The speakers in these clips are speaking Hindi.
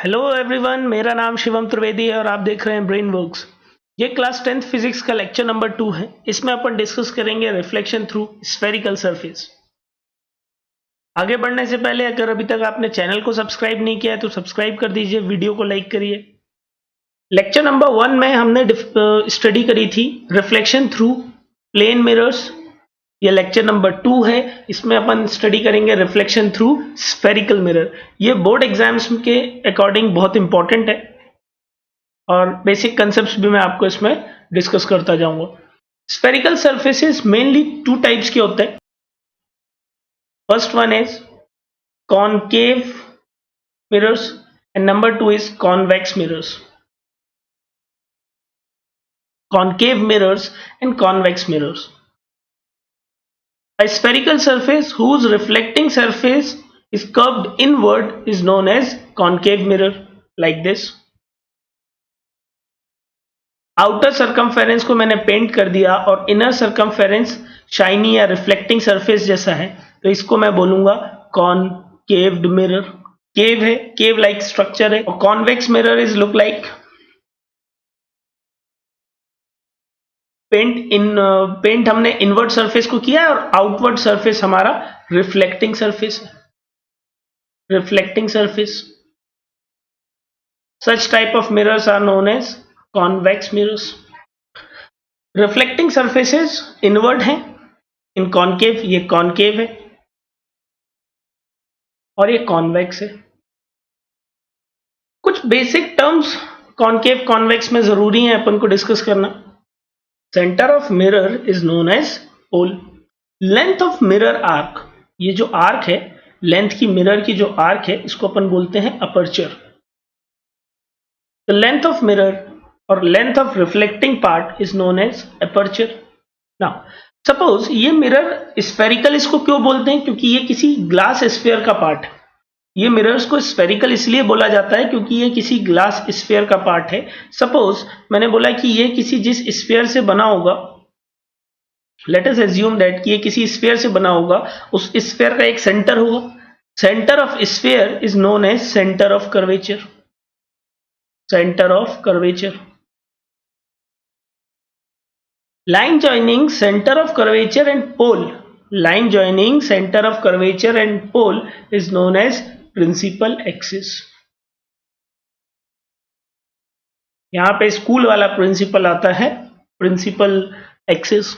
हेलो एवरीवन, मेरा नाम शिवम त्रिवेदी है और आप देख रहे हैं ब्रेन वर्क्स। ये क्लास 10th फिजिक्स का लेक्चर नंबर 2 है। इसमें अपन डिस्कस करेंगे रिफ्लेक्शन थ्रू स्फेरिकल सरफेस। आगे बढ़ने से पहले अगर अभी तक आपने चैनल को सब्सक्राइब नहीं किया है तो सब्सक्राइब कर दीजिए, वीडियो को लाइक करिए। लेक्चर नंबर 1 में हमने स्टडी करी थी रिफ्लेक्शन थ्रू प्लेन मिरर्स। ये लेक्चर नंबर 2 है, इसमें अपन स्टडी करेंगे रिफ्लेक्शन थ्रू स्फेरिकल मिरर। ये बोर्ड एग्जाम्स के अकॉर्डिंग बहुत इंपॉर्टेंट है और बेसिक कंसेप्ट्स भी मैं आपको इसमें डिस्कस करता जाऊंगा। स्फेरिकल सरफेसेस मेनली 2 टाइप्स के होते हैं। First one is concave mirrors and number 2 is convex mirrors. Concave mirrors and convex mirrors. A spherical surface whose reflecting surface is curved inward is known as concave mirror, like this. Outer circumference को मैंने पेंट कर दिया और इनर सरकमफेरेंस शाइनी या रिफ्लेक्टिंग सरफेस जैसा है, तो इसको मैं बोलूंगा कॉनकेव्ड मिरर। केव है, केव लाइक स्ट्रक्चर है। और convex mirror is look like paint हमने इनवर्ड सरफेस को किया है और आउटवर्ड सरफेस हमारा रिफ्लेक्टिंग सरफेस है। Reflecting surface, such type of mirrors are known as convex mirrors. Reflecting surfaces inward हैं, इन कॉनकेव, ये कॉनकेव है और ये कॉन्वेक्स है। कुछ बेसिक टर्म्स कॉनकेव कॉन्वेक्स में जरूरी है अपन को डिस्कस करना। Centre of mirror is known as pole. Length of mirror arc, ये जो आर्क है, लेंथ की मिरर की जो आर्क है, इसको अपन बोलते हैं aperture. The length of mirror और length of reflecting part is known as aperture. Now suppose ये मिरर स्फेरिकल, इसको क्यों बोलते हैं? क्योंकि ये किसी ग्लास स्फीयर का पार्ट है। ये मिरर्स को स्फेरिकल इसलिए बोला जाता है क्योंकि ये किसी ग्लास स्फीयर का पार्ट है। सपोज मैंने बोला कि ये किसी जिस स्फीयर से बना होगा, लेट अस अज्यूम दैट कि ये किसी स्फीयर से बना होगा, उस स्फीयर का एक सेंटर होगा। Centre of sphere is known as centre of curvature. Centre of curvature. Line joining centre of curvature and pole, line joining centre of curvature and pole is known as principal axis. यहां पे स्कूल वाला प्रिंसिपल आता है, principal axis.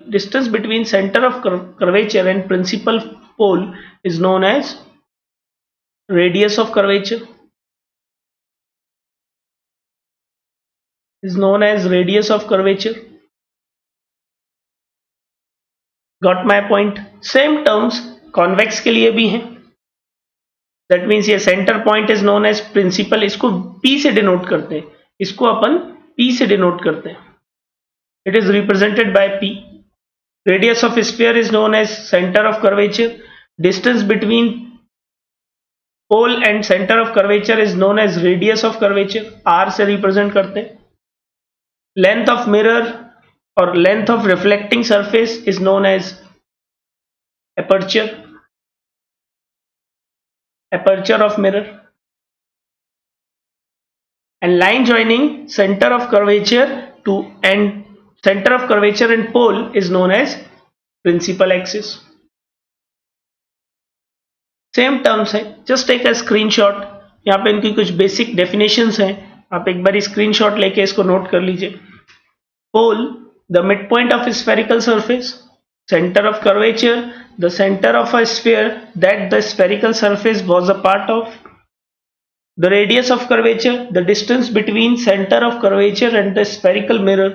Distance between centre of curvature and principal pole is known as radius of curvature, is known as radius of curvature. Got my point? Same terms convex के लिए भी हैं। That means ये center point is known as principal, इसको P से denote करते हैं, इसको अपन P से denote करते हैं। It is represented by P. Radius of sphere is known as center of curvature. Distance between pole and center of curvature is known as radius of curvature, R से represent करते हैं। Length of mirror or length of reflecting surface is known as aperture, aperture of mirror. And line joining center of curvature to and center of curvature and pole is known as principal axis. Same terms है, just take a screenshot। यहाँ पे इनकी कुछ basic definitions हैं, आप एक बार स्क्रीनशॉट लेके इसको नोट कर लीजिए। Pole, the mid point of spherical surface. Centre of curvature, the centre of a sphere that the spherical surface was a part of. The radius of curvature, the distance between centre of curvature and the spherical mirror.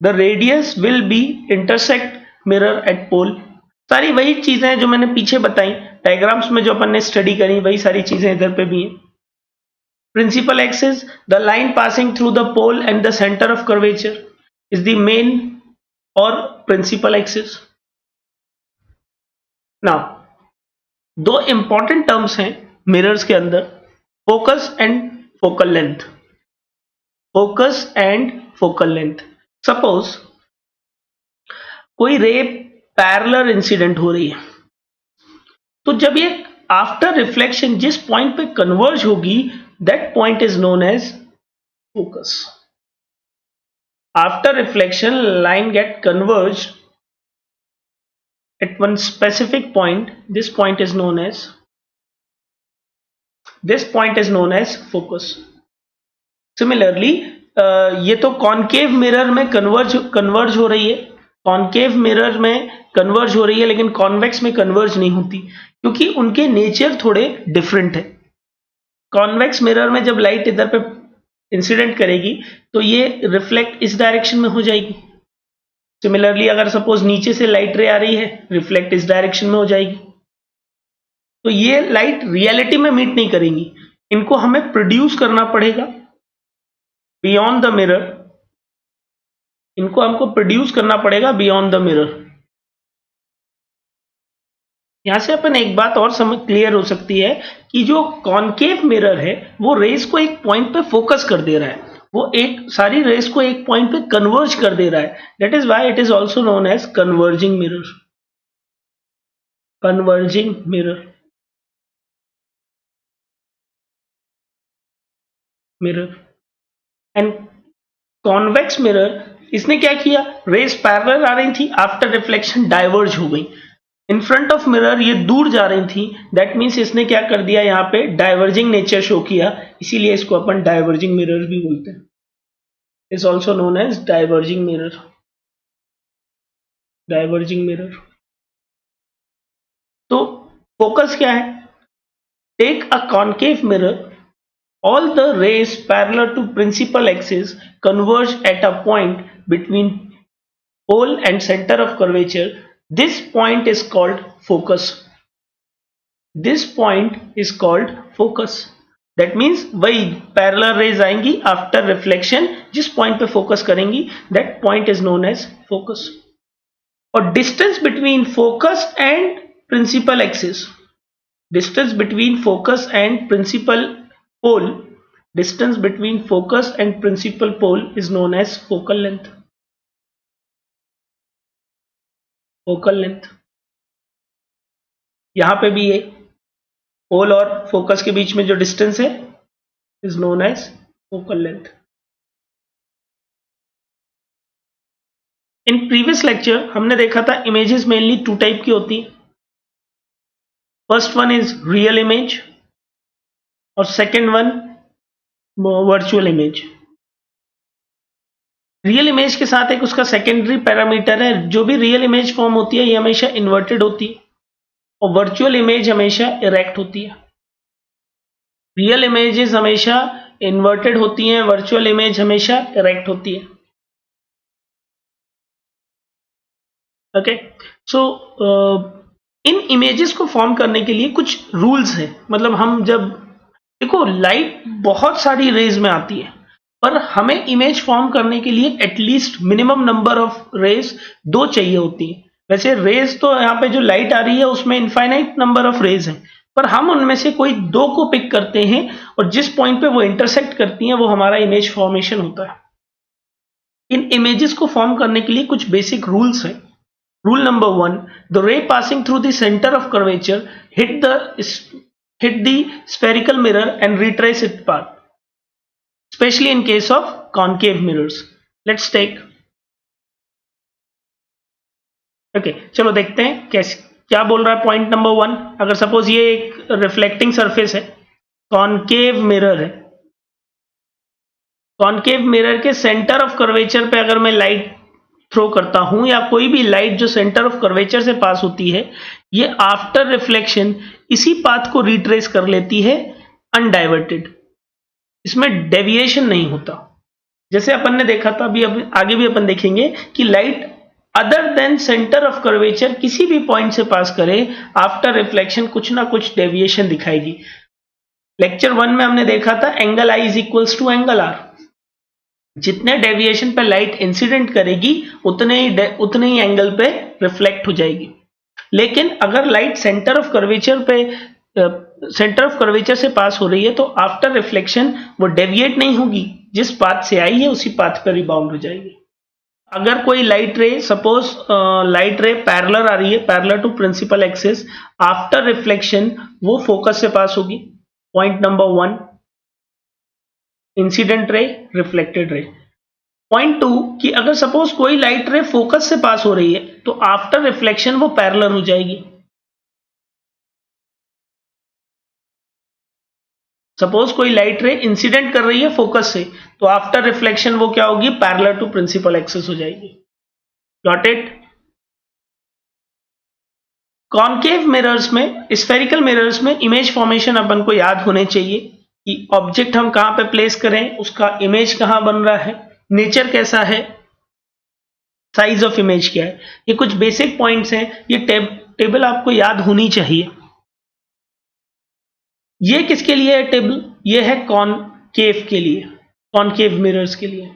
The radius will be intersect mirror at pole. सारी वही चीजें जो मैंने पीछे बताई डायग्राम्स में, जो अपन ने स्टडी करी, वही सारी चीजें इधर पे भी हैं। Principal axis, the line passing through the pole and the center of curvature is the main or principal axis. Now, दो important terms हैं mirrors के अंदर, focus and focal length. Focus and focal length. Suppose कोई रे पैरेलल इंसिडेंट हो रही है, तो जब ये आफ्टर रिफ्लेक्शन जिस पॉइंट पे कन्वर्ज होगी that point is known as focus. After reflection line get converge at one specific point. This point is known as focus. Similarly, ये तो कॉन्केव मिरर में कन्वर्ज हो रही है, कॉन्केव मिरर में कन्वर्ज हो रही है, लेकिन कॉन्वेक्स में कन्वर्ज नहीं होती क्योंकि उनके नेचर थोड़े डिफरेंट है. कॉन्वेक्स मिरर में जब लाइट इधर पे इंसिडेंट करेगी तो ये रिफ्लेक्ट इस डायरेक्शन में हो जाएगी. सिमिलरली अगर सपोज नीचे से लाइट रे आ रही है, रिफ्लेक्ट इस डायरेक्शन में हो जाएगी. तो ये लाइट रियलिटी में मीट नहीं करेंगी, इनको हमें प्रोड्यूस करना पड़ेगा बियॉन्ड द मिरर. इनको हमको प्रोड्यूस करना पड़ेगा बियॉन्ड द मिरर. यहां से अपन एक बात और समझ क्लियर हो सकती है कि जो कॉन्केव मिरर है वो रेस को एक पॉइंट पे फोकस कर दे रहा है, वो एक सारी रेस को एक पॉइंट पे कन्वर्ज कर दे रहा है. That is why it is also known as converging mirror. Converging mirror. And convex mirror, इसने क्या किया, रेस पैरेलल आ रही थी, आफ्टर रिफ्लेक्शन डाइवर्ज हो गई. इन फ्रंट ऑफ मिरर ये दूर जा रही थी, दैट मीन्स इसने क्या कर दिया, यहाँ पे डाइवर्जिंग नेचर शो किया, इसीलिए इसको अपन डाइवर्जिंग मिरर भी बोलते हैं. Is also known as diverging mirror. Diverging mirror. तो फोकस क्या है, take a concave mirror, all the rays parallel to principal axis converge at a point between pole and center of curvature. This point is called focus. This point is called focus. That means वही parallel rays आएंगी after reflection, जिस point पे focus करेंगी, that point is known as focus. और distance between focus and principal axis, distance between focus and principal pole, distance between focus and principal pole is known as focal length. Focal length. यहां पे भी ये पोल और फोकस के बीच में जो डिस्टेंस है is known as focal length. In previous lecture हमने देखा था इमेजेस मेनली टू टाइप की होती है. First one is real image और second one virtual image. Real image के साथ एक उसका सेकेंडरी पैरामीटर है, जो भी रियल इमेज फॉर्म होती है ये हमेशा इन्वर्टेड होती है और वर्चुअल इमेज हमेशा इरेक्ट होती है. रियल इमेजेस हमेशा इन्वर्टेड होती हैं, वर्चुअल इमेज हमेशा इरेक्ट होती है. ओके, सो इन इमेजेस को फॉर्म करने के लिए कुछ रूल्स हैं. मतलब हम जब देखो लाइट बहुत सारी रेज में आती है, पर हमें इमेज फॉर्म करने के लिए at least minimum number of rays 2 चाहिए होती है. वैसे रेज तो यहाँ पे जो लाइट आ रही है उसमें इनफाइनाइट नंबर ऑफ रेज हैं, पर हम उनमें से कोई 2 को पिक करते हैं और जिस पॉइंट पे वो इंटरसेक्ट करती हैं वो हमारा इमेज फॉर्मेशन होता है. इन इमेजेस को फॉर्म करने के लिए कुछ बेसिक रूल्स हैं. रूल नंबर 1, द रे passing through the centre of curvature hit the spherical mirror and retrace its path, especially in case of concave mirrors. Let's take, okay, चलो देखते हैं कैसे क्या बोल रहा है. पॉइंट नंबर 1, अगर सपोज ये एक रिफ्लेक्टिंग सरफेस है, कॉन्केव मिरर है, कॉन्केव मिरर के सेंटर ऑफ कर्वेचर पे अगर मैं लाइट थ्रो करता हूं या कोई भी लाइट जो सेंटर ऑफ कर्वेचर से पास होती है, ये आफ्टर रिफ्लेक्शन इसी पाथ को रिट्रेस कर लेती है अनडाइवर्टेड. इसमें डेविएशन नहीं होता. जैसे अपन ने देखा था, अभी आगे भी अपन देखेंगे कि light other than centre of curvature किसी भी पॉइंट से पास करे, आफ्टर रिफ्लेक्शन कुछ ना कुछ डेविएशन दिखाएगी. लेक्चर 1 में हमने देखा था angle i is equals to angle r. जितने डेविएशन पे लाइट इंसिडेंट करेगी उतने ही एंगल पे रिफ्लेक्ट हो जाएगी. लेकिन अगर लाइट सेंटर ऑफ कर्वेचर से पास हो रही है तो आफ्टर रिफ्लेक्शन वो डेविएट नहीं होगी, जिस पाथ से आई है उसी पाथ पर रिबाउंड हो जाएगी. अगर कोई light ray, suppose light ray parallel आ रही है, parallel to principal axis, after reflection वो फोकस से पास होगी। Point number 1 incident ray, reflected ray. Point 2 कि अगर सपोज कोई लाइट रे फोकस से पास हो रही है तो आफ्टर रिफ्लेक्शन वो पैरेलल हो जाएगी। सपोज कोई लाइट रे इंसिडेंट कर रही है फोकस से, तो आफ्टर रिफ्लेक्शन वो क्या होगी, पैरेलल टू प्रिंसिपल एक्सिस हो जाएगी। Got it? कॉनकेव मिरर्स में, स्फेरिकल मिरर्स में इमेज फॉर्मेशन अपन को याद होने चाहिए कि ऑब्जेक्ट हम कहां पे प्लेस करें, उसका इमेज कहां बन रहा है, नेचर कैसा है, साइज ऑफ इमेज क्या है। ये कुछ बेसिक पॉइंट्स हैं, ये टेबल आपको याद होनी चाहिए। ये किसके लिए है टेबल? ये है कॉनकेव के लिए, कॉनकेव मिरर्स के लिए।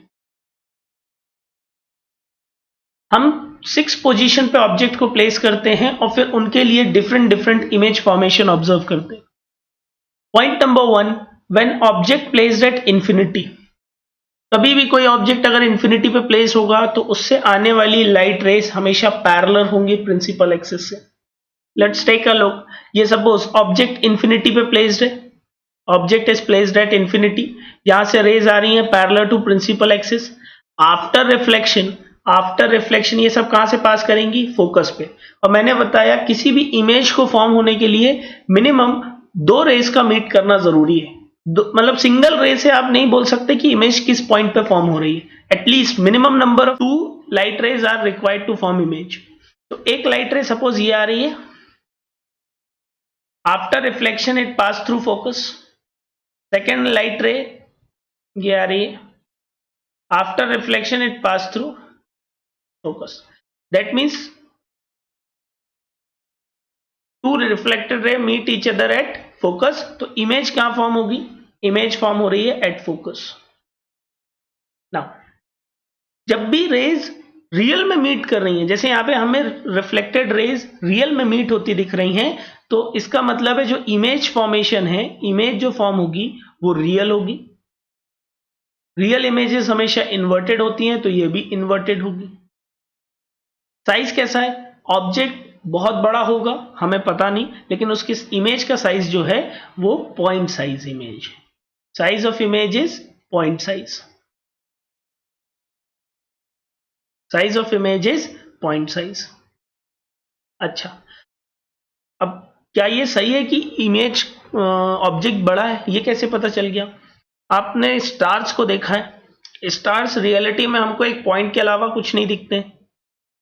हम 6 पोजीशन पे ऑब्जेक्ट को प्लेस करते हैं और फिर उनके लिए different different image formation observe करते हैं। Point number 1, when object placed at infinity. कभी भी कोई ऑब्जेक्ट अगर इंफिनिटी पे प्लेस होगा तो उससे आने वाली लाइट रेस हमेशा पैरेलल होंगी प्रिंसिपल एक्सिस से। Let's take a look. ये सपोज ऑब्जेक्ट इंफिनिटी पे प्लेस्ड है, object is placed at infinity, यहां से रेज आ रही है parallel to principal axis. After reflection, after reflection ये सब कहां से पास करेंगी, फोकस पे। और मैंने बताया किसी भी इमेज को फॉर्म होने के लिए मिनिमम 2 रेस का मीट करना जरूरी है। मतलब सिंगल रे से आप नहीं बोल सकते कि इमेज किस पॉइंट पे फॉर्म हो रही है। At least minimum number of 2 light rays are required to form image. तो एक लाइट रे सपोज ये आ रही है, after reflection it pass through focus. Second light ray ये आ रही है, after reflection it pass through focus. That means 2 reflected ray meet each other at focus. तो इमेज कहां फॉर्म होगी, इमेज फॉर्म हो रही है एट फोकस। नाउ जब भी रेज रियल में मीट कर रही हैं, जैसे यहां पे हमें रिफ्लेक्टेड रेज रियल में मीट होती दिख रही हैं, तो इसका मतलब है जो इमेज फॉर्मेशन है, इमेज जो फॉर्म होगी वो रियल होगी। रियल इमेजेस हमेशा इन्वर्टेड होती हैं, तो ये भी इन्वर्टेड होगी। साइज कैसा है, ऑब्जेक्ट बहुत बड़ा होगा हमें पता नहीं, लेकिन उसकी इमेज का साइज जो है वो point size image, size of image is point size, size of image is point size. अच्छा, अब क्या ये सही है कि इमेज ऑब्जेक्ट बड़ा है, ये कैसे पता चल गया? आपने स्टार्स को देखा है, स्टार्स रियलिटी में हमको एक पॉइंट के अलावा कुछ नहीं दिखते,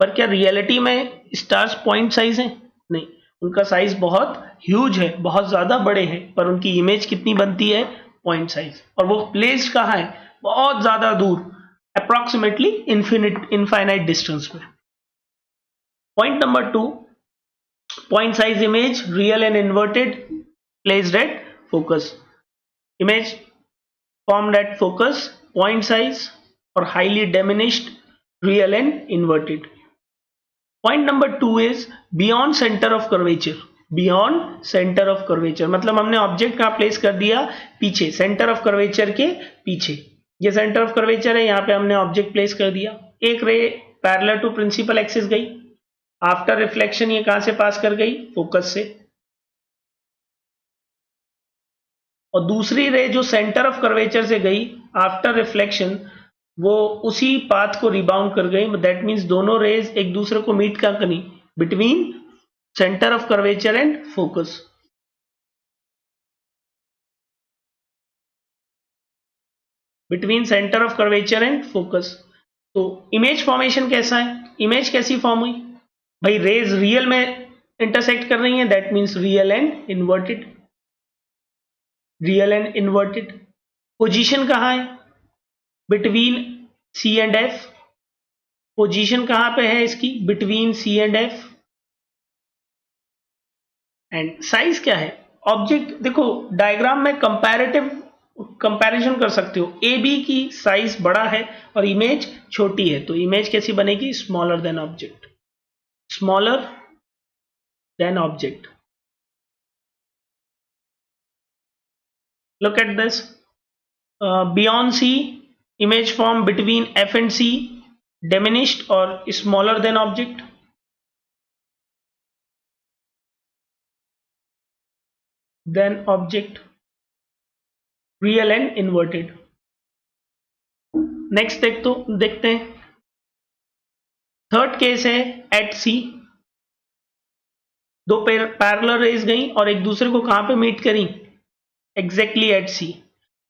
पर क्या रियलिटी में स्टार्स पॉइंट साइज है? नहीं, उनका साइज बहुत ह्यूज है, बहुत ज्यादा बड़े हैं, पर उनकी इमेज कितनी बनती है, पॉइंट साइज। और वो प्लेस्ड कहाँ है, बहुत ज्यादा दूर, अप्रोक्सीमेटली इनफाइनाइट डिस्टेंस में। Point number 2, point size image real and inverted placed at focus, image formed at focus point size or highly diminished real and inverted. Point number 2 is beyond center of curvature, beyond center of curvature मतलब हमने ऑब्जेक्ट कहां प्लेस कर दिया, पीछे, सेंटर ऑफ कर्वेचर के पीछे। ये सेंटर ऑफ कर्वेचर है, यहां पे हमने ऑब्जेक्ट प्लेस कर दिया। एक ray parallel to principal axis गई, आफ्टर रिफ्लेक्शन ये कहां से पास कर गई, फोकस से। और दूसरी रे जो सेंटर ऑफ कर्वेचर से गई आफ्टर रिफ्लेक्शन, वो उसी पाथ को रिबाउंड कर गई। दैट मीन्स दोनों रेज एक दूसरे को मीट का करी between centre of curvature and focus. Between centre of curvature and focus. तो इमेज फॉर्मेशन कैसा है, इमेज कैसी फॉर्म हुई भाई, रेज रियल में इंटरसेक्ट कर रही हैं, that means real and inverted, real and inverted. Position कहां है, between C and F, position कहां पे है इसकी, between C and F. And size क्या है, ऑब्जेक्ट देखो डायग्राम में कंपैरेटिव कंपैरिजन कर सकते हो, ए बी की साइज बड़ा है और इमेज छोटी है, तो इमेज कैसी बनेगी, smaller than object, smaller than object. Look at this, beyond C, image form between F and C, diminished or smaller than object, real and inverted. Next देखते हैं थर्ड केस है एट सी। दो पैरेलल रेज गई और एक दूसरे को कहां पे मीट करी, एग्जैक्टली एट सी।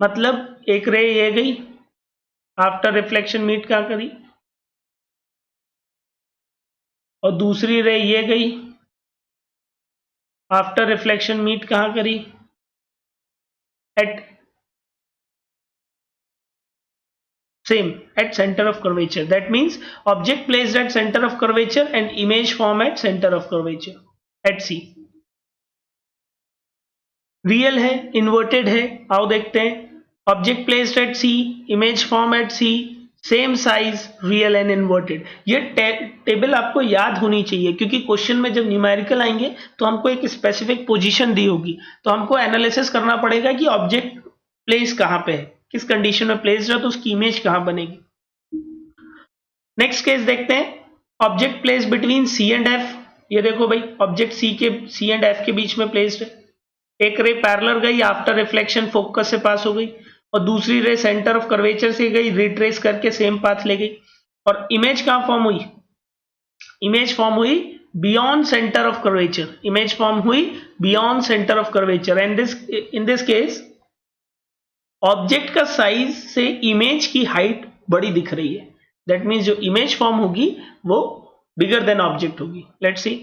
मतलब एक रे ये गई, आफ्टर रिफ्लेक्शन मीट कहां करी, और दूसरी रे ये गई, आफ्टर रिफ्लेक्शन मीट कहां करी, eight same at center of curvature. That means object placed at center of curvature and image form at center of curvature at C. Real है, इन्वर्टेड है, आओ देखते हैं। Object placed at C, image form at C, same size, real and inverted. ये टेबल आपको याद होनी चाहिए, क्योंकि क्वेश्चन में जब न्यूमेरिकल आएंगे तो हमको एक स्पेसिफिक पोजीशन दी होगी, तो हमको एनालिसिस करना पड़ेगा कि ऑब्जेक्ट प्लेस कहां पे है, किस कंडीशन में प्लेस्ड है, तो उसकी इमेज कहां बनेगी। नेक्स्ट केस देखते हैं, object place between C and F. ये देखो भाई, ऑब्जेक्ट सी एंड एफ के बीच में प्लेस्ड है। एक रे पैरेलल गई, आफ्टर रिफ्लेक्शन फोकस से पास हो गई, और दूसरी रे सेंटर ऑफ कर्वेचर से गई, रिट्रेस करके सेम पाथ ले गई, और इमेज कहां फॉर्म हुई, इमेज फॉर्म हुई beyond centre of curvature, image form हुई beyond centre of curvature. And in this case object का साइज से इमेज की हाइट बड़ी दिख रही है। दैट मीन्स जो इमेज फॉर्म होगी वो बिगर देन ऑब्जेक्ट होगी। Let's see,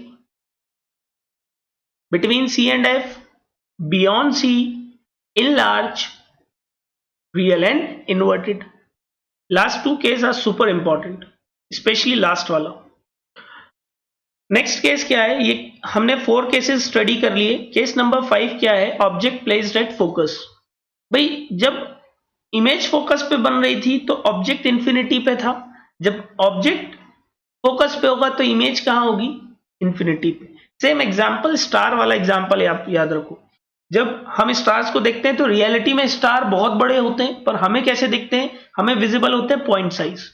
between C and F, beyond C, enlarged, real and inverted. Last two case are super important, specially last वाला। नेक्स्ट केस क्या है, ये हमने 4 केसेस स्टडी कर लिए। केस नंबर 5 क्या है, ऑब्जेक्ट प्लेस्ड एट फोकस। भाई जब इमेज फोकस पे बन रही थी तो ऑब्जेक्ट इंफिनिटी पे था, जब ऑब्जेक्ट फोकस पे होगा तो इमेज कहां होगी, इंफिनिटी पे। सेम एग्जांपल, स्टार वाला एग्जांपल आप याद रखो। जब हम स्टार्स को देखते हैं तो रियलिटी में स्टार बहुत बड़े होते हैं, पर हमें कैसे दिखते हैं, हमें विजिबल होते हैं पॉइंट साइज।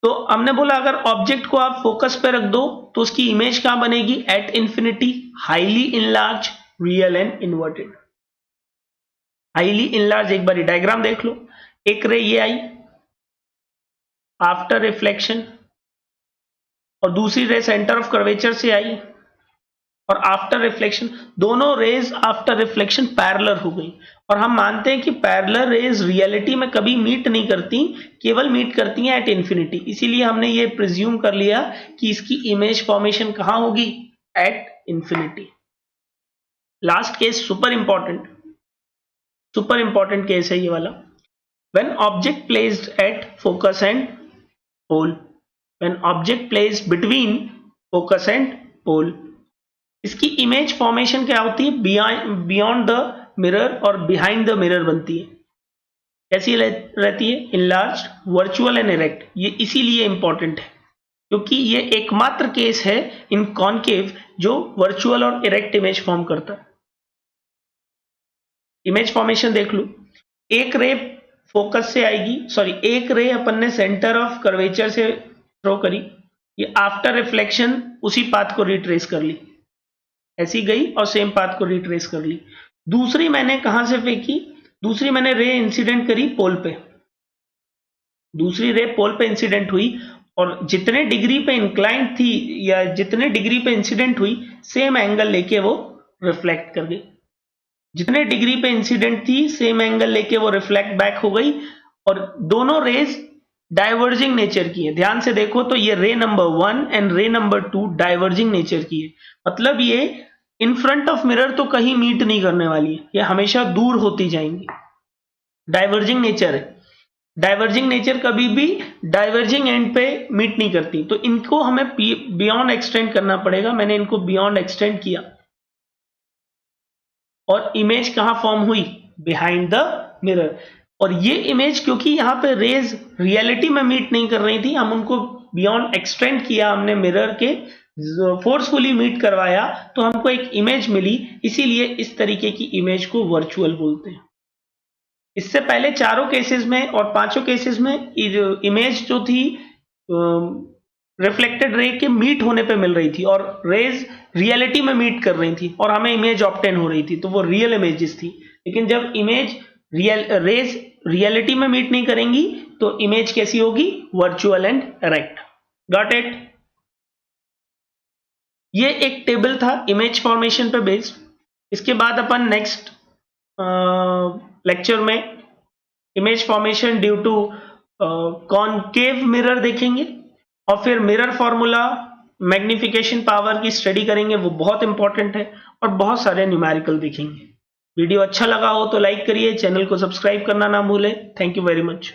तो हमने बोला अगर ऑब्जेक्ट को आप फोकस पे रख दो तो उसकी इमेज कहां बनेगी, at infinity, highly enlarge, real and inverted. Highly enlarge, एक बार डायग्राम देख लो। एक रे ये आई आफ्टर रिफ्लेक्शन, और दूसरी रे सेंटर ऑफ कर्वेचर से आई, और आफ्टर रिफ्लेक्शन दोनों रेज आफ्टर रिफ्लेक्शन पैरेलल हो गई। और हम मानते हैं कि पैरेलल रेज रियलिटी में कभी मीट नहीं करती, केवल मीट करती हैं एट इंफिनिटी। इसीलिए हमने ये प्रिज्यूम कर लिया कि इसकी इमेज फॉर्मेशन कहां होगी, at infinity. Last case super important case है ये वाला। When object placed at focus and pole, when object placed between focus and pole, इसकी इमेज फॉर्मेशन क्या होती है, बियॉन्ड द मिरर और बिहाइंड द मिरर बनती है। कैसी रहती है, इनलार्ज, वर्चुअल एंड इरेक्ट। ये इसीलिए इंपॉर्टेंट है क्योंकि ये एकमात्र केस है इन कॉनकेव जो वर्चुअल और इरेक्ट इमेज फॉर्म करता है। इमेज फॉर्मेशन देख लो, एक रे फोकस से आएगी, सॉरी एक रे अपन ने सेंटर ऑफ कर्वेचर से थ्रो करी, ये आफ्टर रिफ्लेक्शन उसी पाथ को रिट्रेस कर ली, ऐसी गई और सेम पाथ को रिट्रेस कर ली। दूसरी मैंने कहां से फेंकी, दूसरी मैंने रे इंसिडेंट करी पोल पे, दूसरी रे पोल पे इंसिडेंट हुई, और जितने डिग्री पे इंक्लाइन थी या जितने डिग्री पे इंसिडेंट हुई, सेम एंगल लेके वो रिफ्लेक्ट कर गई। जितने डिग्री पे इंसिडेंट थी सेम एंगल लेके वो रिफ्लेक्ट बैक हो गई, और दोनों रेज डाइवर्जिंग नेचर की है। ध्यान से देखो तो ये रे नंबर 1 एंड रे नंबर 2 डाइवर्जिंग नेचर की है। मतलब ये इन फ्रंट ऑफ मिरर तो कहीं मीट नहीं करने वाली है, ये हमेशा दूर होती जाएंगी। डाइवर्जिंग नेचर है, डाइवर्जिंग नेचर कभी भी डाइवर्जिंग एंड पे मीट नहीं करती, तो इनको हमें बियॉन्ड एक्सटेंड करना पड़ेगा। मैंने इनको बियॉन्ड एक्सटेंड किया, और इमेज कहां फॉर्म हुई, बिहाइंड द मिरर। और ये इमेज क्योंकि यहां पे रेज रियलिटी में मीट नहीं कर रही थी, हम उनको बियॉन्ड एक्सटेंड किया, हमने मिरर के फोर्सफुली मीट करवाया, तो हमको एक इमेज मिली। इसीलिए इस तरीके की इमेज को वर्चुअल बोलते हैं। इससे पहले चारों केसेस में और पांचों केसेस में इमेज जो थी रिफ्लेक्टेड रे के मीट होने पे मिल रही थी और रेज रियलिटी में मीट कर रही थी और हमें इमेज ऑब्टेन हो रही थी, तो वो रियल इमेजेस थी। लेकिन जब इमेज रेज रियलिटी में मीट नहीं करेंगी तो इमेज कैसी होगी? Virtual and erect. Got it? ये एक टेबल था इमेज फॉर्मेशन पे बेस्ड। इसके बाद अपन नेक्स्ट लेक्चर में image formation due to concave mirror देखेंगे और फिर मिरर फॉर्मूला, मैग्निफिकेशन पावर की स्टडी करेंगे, वो बहुत इंपॉर्टेंट है, और बहुत सारे न्यूमेरिकल देखेंगे। वीडियो अच्छा लगा हो तो लाइक करिए, चैनल को सब्सक्राइब करना ना भूलें। Thank you very much.